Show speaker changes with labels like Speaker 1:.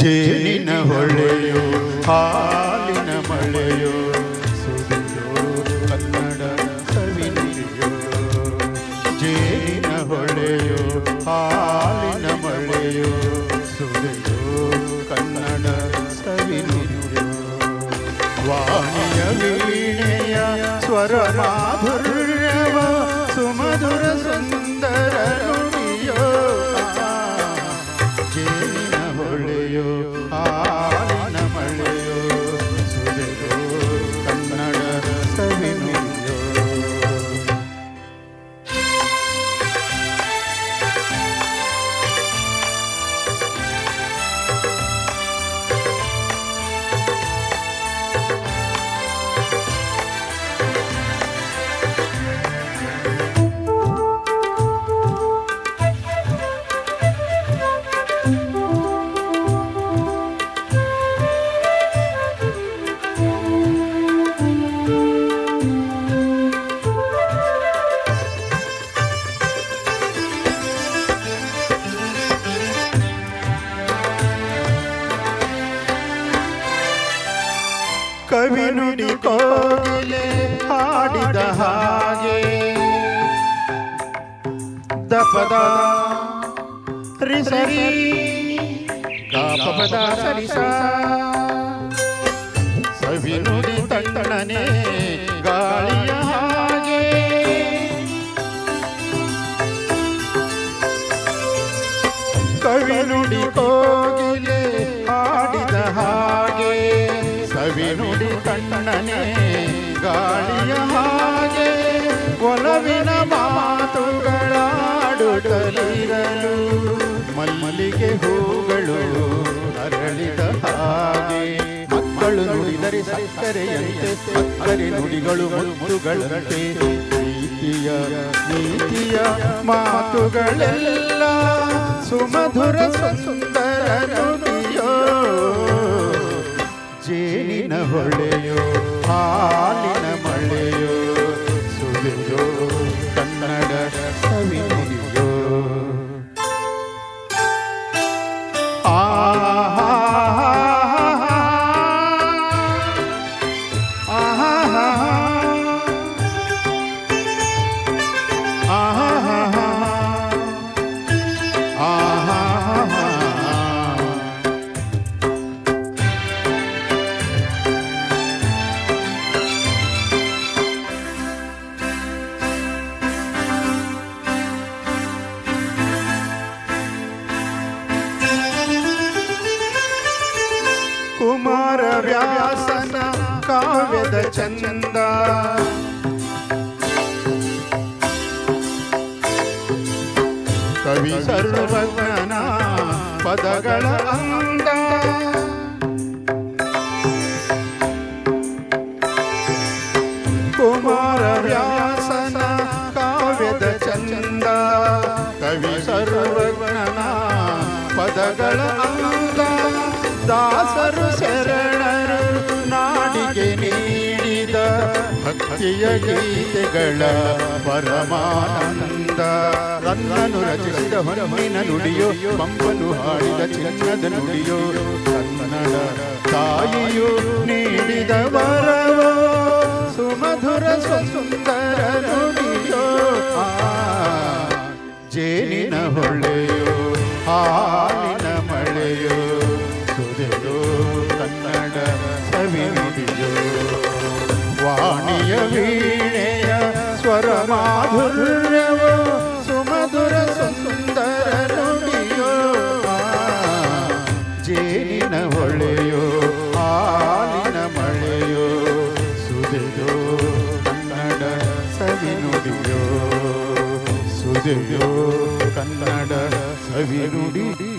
Speaker 1: ಜೇನಿನ ಹೊಳೆಯೋ ಹಾಲಿನ ಮಳೆಯೋ ಸುರಿಯೋ ಕನ್ನಡ ಸವಿನುಡಿಯೋ. ಜೇನಿನ ಹೊಳೆಯೋ ಹಾಲಿನ ಮಳೆಯೋ ಸುರಿಯೋ ಕನ್ನಡ ಸವಿನುಡಿಯೋ. ವಾಣಿಯ ವೀಣೆಯ ಸ್ವರ ಮಾಧುರ್ಯವ ಸುಮಧುರ ಸುಂದರ ನುಡಿಯೋ. ಜೇನಿನ ಹೊಳೆಯೋ ಹಾಲಿನ ಮಳೆಯೋ ಸುರಿಯೋ ಕನ್ನಡ ಸವಿನುಡಿಯೋ. ಕವಿ ನುಡಿ ಕೋಗಿಲೆ ಹಾಡಿದ ಹಾಗೆ ದಪದ ರಿಸರಿ ಗಾಪದ ಸರಿಸ ಕವಿ ನುಡಿ ತಣ್ಣನೆ ಗಾಳಿಯ ಹಾಗೆ. ಕವಿ ನುಡಿ ಕೋಗಿಲೆ ಹಾಡಿದ ಹಾಗೆ ಕವಿ ನುಡಿ ತಣ್ಣನೆ ಗಾಳಿಯ ಹಾಗೆ. ಒಲವಿನ ಮಾತುಗಳಾಡುತ್ತಲಿರಲು ಮಲ್ಲಿಗೆ ಹೂಗಳು ಅರಳಿದ ಹಾಗೆ. ಮಕ್ಕಳು ನುಡಿದರೆ ಸಕ್ಕರೆಯಂತೆ ಸಕ್ಕರೆ ನುಡಿಗಳು ಮುತ್ತುಗಳಂತೆ. ಪ್ರೀತಿಯ ನೀತಿಯ ಮಾತುಗಳೆಲ್ಲ ಸುಮಧುರ ಸುಂದರ ನುಡಿಯೋ. ಜೇನಿನ ಹೊಳೆಯೋ ಹಾಲಿನ ಮಳೆಯೋ ಸುರಿಯೋ ಕನ್ನಡ ಸವಿನುಡಿಯೋ. ಕುಮಾರ ವ್ಯಾಸನ ಕಾವ್ಯದ ಚಂದ ಕವಿ ಸರ್ವಜ್ಞನ ಪದಗಳ ಅಂದ. ಕುಮಾರ ವ್ಯಾಸನ ಕಾವ್ಯದ ಚಂದ ಕವಿ ಸರ್ವಜ್ಞನ ಪದಗಳ ಅಂದ. ದಾಸರು ಶರಣರು ನಾಡಿಗೆ ನೀಡಿದ ಭಕ್ತಿಯ ಗೀತೆಗಳ ಪರಮಾನಂದ. ರನ್ನನು ರಚಿಸಿದ ಹೊನ್ನಿನ ನುಡಿಯೋ ಪಂಪನು ಹಾಡಿದ ಚಿನ್ನದ ನುಡಿಯೋ. ಕನ್ನಡ ತಾಯಿಯು ನೀಡಿದ ವರವೋ ಸುಮಧುರ ಸುಂದರ ನುಡಿಯೋ. ಜೇನಿನ ಹೊಳೆಯೋ ಹಾಲಿನ ಮಳೆಯೋ ಸುರಿಯೋ ಕನ್ನಡ ಸವಿನುಡಿಯೋ. ವಾಣಿಯ ವೀಣೆಯ ಸ್ವರ ಮಾಧುರ್ಯವೋ ಸುಮಧುರ ಸುಂದರ ನುಡಿಯೋ. ಜೇನಿನ ಹೊಳೆಯೋ ಹಾಲಿನ ಮಳೆಯೋ ಸುರಿಯೋ ಕನ್ನಡ ಸವಿನುಡಿಯೋ. ಸುರಿಯೋ ಕನ್ನಡ ಸವಿನುಡಿಯೋ.